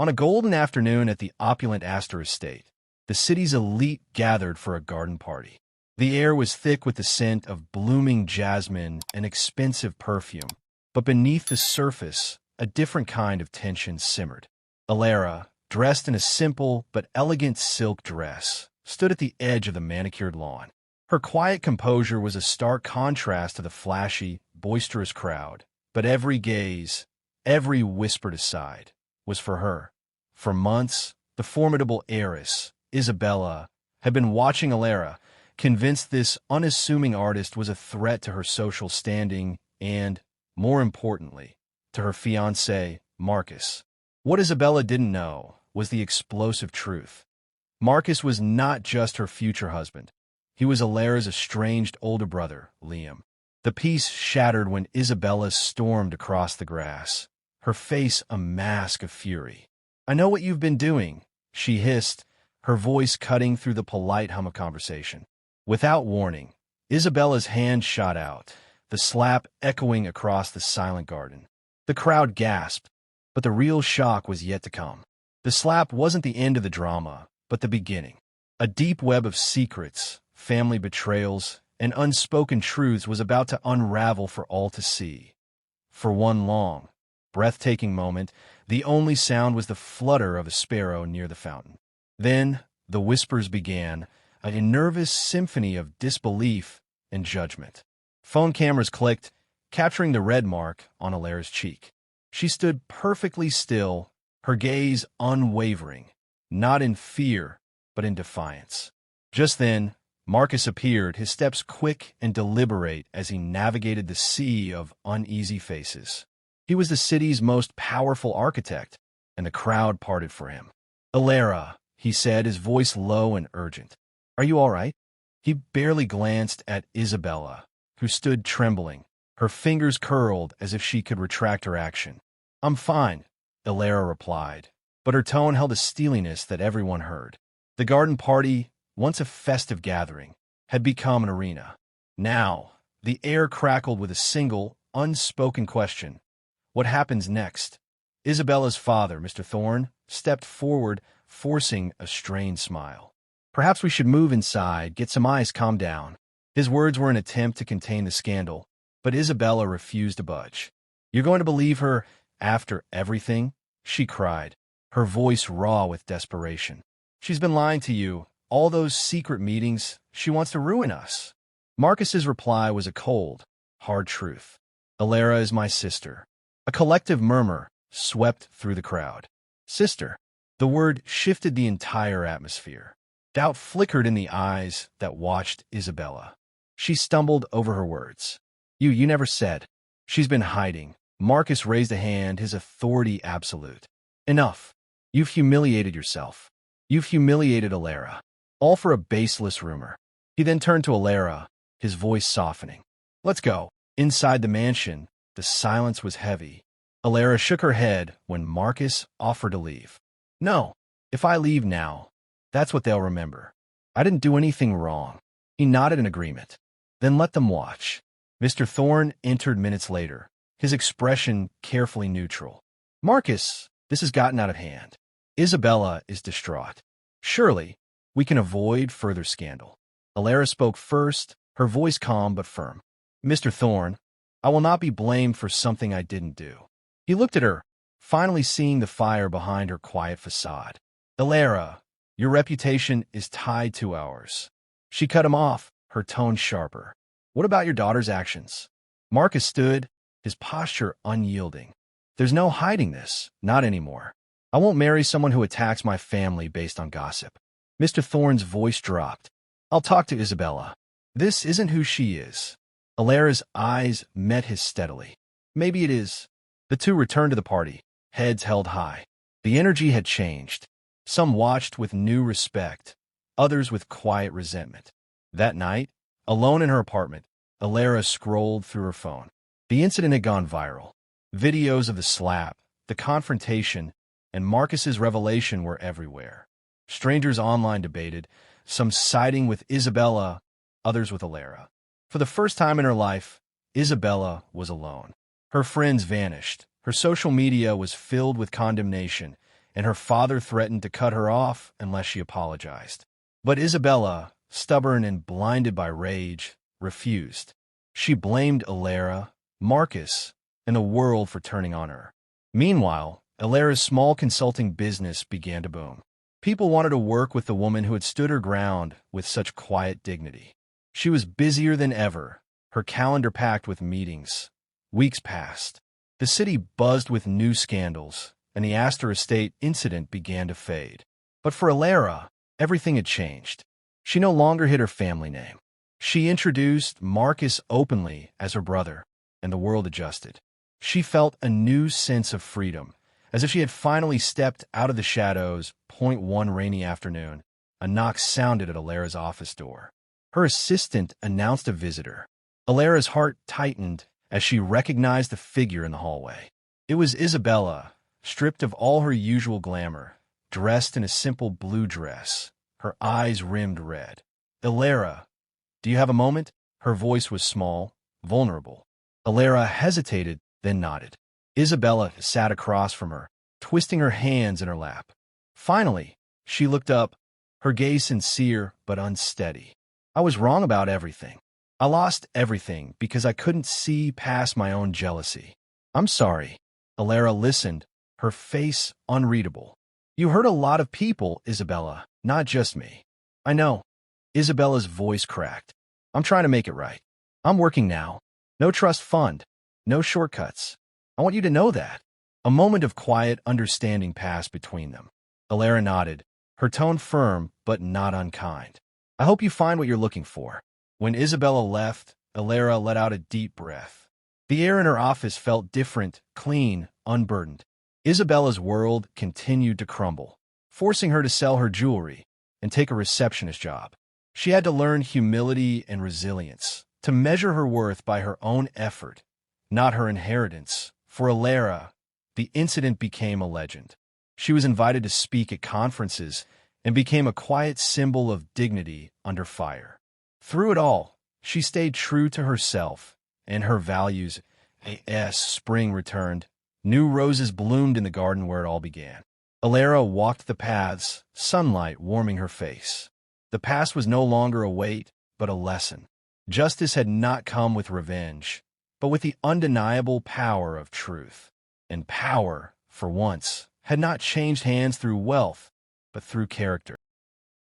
On a golden afternoon at the opulent Astor estate, the city's elite gathered for a garden party. The air was thick with the scent of blooming jasmine and expensive perfume, but beneath the surface, a different kind of tension simmered. Alara, dressed in a simple but elegant silk dress, stood at the edge of the manicured lawn. Her quiet composure was a stark contrast to the flashy, boisterous crowd, but every gaze, every whispered aside, was for her. For months, the formidable heiress, Isabella, had been watching Alara, convinced this unassuming artist was a threat to her social standing and, more importantly, to her fiancé, Marcus. What Isabella didn't know was the explosive truth. Marcus was not just her future husband. He was Alara's estranged older brother, Liam. The peace shattered when Isabella stormed across the grass, her face a mask of fury. "I know what you've been doing," she hissed, her voice cutting through the polite hum of conversation. Without warning, Isabella's hand shot out, the slap echoing across the silent garden. The crowd gasped, but the real shock was yet to come. The slap wasn't the end of the drama, but the beginning. A deep web of secrets, family betrayals, and unspoken truths was about to unravel for all to see. For one long, breathtaking moment, the only sound was the flutter of a sparrow near the fountain. Then, the whispers began, a nervous symphony of disbelief and judgment. Phone cameras clicked, capturing the red mark on Alara's cheek. She stood perfectly still, her gaze unwavering, not in fear, but in defiance. Just then, Marcus appeared, his steps quick and deliberate as he navigated the sea of uneasy faces. He was the city's most powerful architect, and the crowd parted for him. "Alara," he said, his voice low and urgent. "Are you all right?" He barely glanced at Isabella, who stood trembling, her fingers curled as if she could retract her action. "I'm fine," Alara replied, but her tone held a steeliness that everyone heard. The garden party, once a festive gathering, had become an arena. Now, the air crackled with a single, unspoken question. What happens next? Isabella's father, Mr. Thorne, stepped forward, forcing a strained smile. "Perhaps we should move inside, get some ice, calm down." His words were an attempt to contain the scandal, but Isabella refused to budge. "You're going to believe her after everything?" she cried, her voice raw with desperation. "She's been lying to you. All those secret meetings, she wants to ruin us." Marcus's reply was a cold, hard truth. "Alara is my sister." A collective murmur swept through the crowd. Sister. The word shifted the entire atmosphere. Doubt flickered in the eyes that watched Isabella. She stumbled over her words. You never said." "She's been hiding." Marcus raised a hand, his authority absolute. "Enough. You've humiliated yourself. You've humiliated Alara. All for a baseless rumor." He then turned to Alara, his voice softening. "Let's go." Inside the mansion, the silence was heavy. Alara shook her head when Marcus offered to leave. "No. If I leave now, that's what they'll remember. I didn't do anything wrong." He nodded in agreement. "Then let them watch." Mr. Thorne entered minutes later, his expression carefully neutral. "Marcus, this has gotten out of hand. Isabella is distraught. Surely, we can avoid further scandal." Alara spoke first, her voice calm but firm. "Mr. Thorne, I will not be blamed for something I didn't do." He looked at her, finally seeing the fire behind her quiet facade. "Alara, your reputation is tied to ours." She cut him off, her tone sharper. "What about your daughter's actions?" Marcus stood, his posture unyielding. "There's no hiding this, not anymore. I won't marry someone who attacks my family based on gossip." Mr. Thorne's voice dropped. "I'll talk to Isabella. This isn't who she is." Alara's eyes met his steadily. "Maybe it is." The two returned to the party, heads held high. The energy had changed. Some watched with new respect, others with quiet resentment. That night, alone in her apartment, Alara scrolled through her phone. The incident had gone viral. Videos of the slap, the confrontation, and Marcus's revelation were everywhere. Strangers online debated, some siding with Isabella, others with Alara. For the first time in her life, Isabella was alone. Her friends vanished. Her social media was filled with condemnation, and her father threatened to cut her off unless she apologized. But Isabella, stubborn and blinded by rage, refused. She blamed Alara, Marcus, and the world for turning on her. Meanwhile, Alara's small consulting business began to boom. People wanted to work with the woman who had stood her ground with such quiet dignity. She was busier than ever, her calendar packed with meetings. Weeks passed. The city buzzed with new scandals, and the Astor Estate incident began to fade. But for Alara, everything had changed. She no longer hid her family name. She introduced Marcus openly as her brother, and the world adjusted. She felt a new sense of freedom, as if she had finally stepped out of the shadows. One rainy afternoon, a knock sounded at Alara's office door. Her assistant announced a visitor. Alara's heart tightened as she recognized the figure in the hallway. It was Isabella, stripped of all her usual glamour, dressed in a simple blue dress, her eyes rimmed red. "Alara, do you have a moment?" Her voice was small, vulnerable. Alara hesitated, then nodded. Isabella sat across from her, twisting her hands in her lap. Finally, she looked up, her gaze sincere but unsteady. "I was wrong about everything. I lost everything because I couldn't see past my own jealousy. I'm sorry." Alara listened, her face unreadable. "You hurt a lot of people, Isabella, not just me." "I know." Isabella's voice cracked. "I'm trying to make it right. I'm working now. No trust fund. No shortcuts. I want you to know that." A moment of quiet understanding passed between them. Alara nodded, her tone firm but not unkind. "I hope you find what you're looking for." When Isabella left, Alara let out a deep breath. The air in her office felt different, clean, unburdened. Isabella's world continued to crumble, forcing her to sell her jewelry and take a receptionist job. She had to learn humility and resilience, to measure her worth by her own effort, not her inheritance. For Alara, the incident became a legend. She was invited to speak at conferences and became a quiet symbol of dignity under fire. Through it all, she stayed true to herself and her values. As spring returned, new roses bloomed in the garden where it all began. Alara walked the paths, sunlight warming her face. The past was no longer a weight, but a lesson. Justice had not come with revenge, but with the undeniable power of truth. And power, for once, had not changed hands through wealth, but through character.